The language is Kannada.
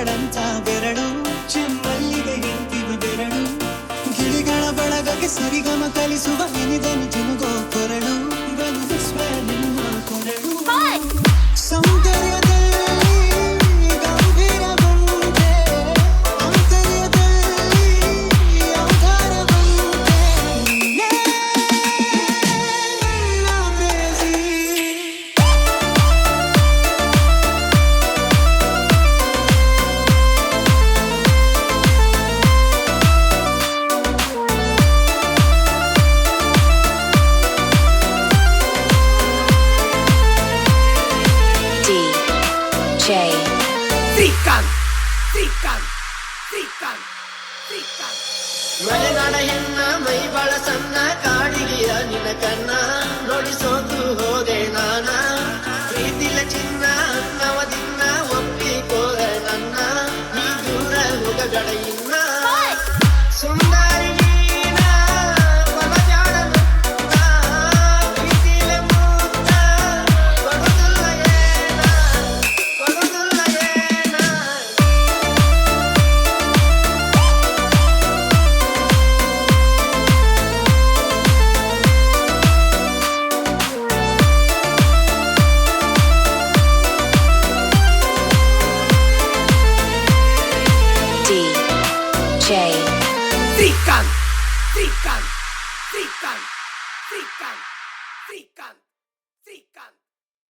ಮಗಳಂತ ಬೆರಳು ಚೆಮ್ಮಲ್ಲಿಗೆ ಎಂತಿವ ಬೆರಳು ಗಿಳಿಗಳ ಬಳಗಕ್ಕೆ ಸರಿಗಮ ಕಲಿಸುವ ಇನಿದನು ಜುನುಗೋ ಕೊರಳು ಬಲು ವಿಸ್ಮಯ ನಿಮ್ಮ ಕೊರಳು ಸೌಂದರ್ಯದಲ್ಲಿ ಗಂಭೀರಗೊಂಡೆ ಆಂತರ್ಯದಲ್ಲಿ ಅವತಾರಗೊಂಡೆ ನೀನೇ ನನ್ನ ಪ್ರೇಯಸಿ DJ ಮಲೆನಾಡ ಹೆಣ್ಣ ಮೈ ಬಾಳ ಸಣ್ಣ ಕಾಡಿಗೆಯ ನಿನ್ನ ಕಣ್ಣ ನೋಡಿ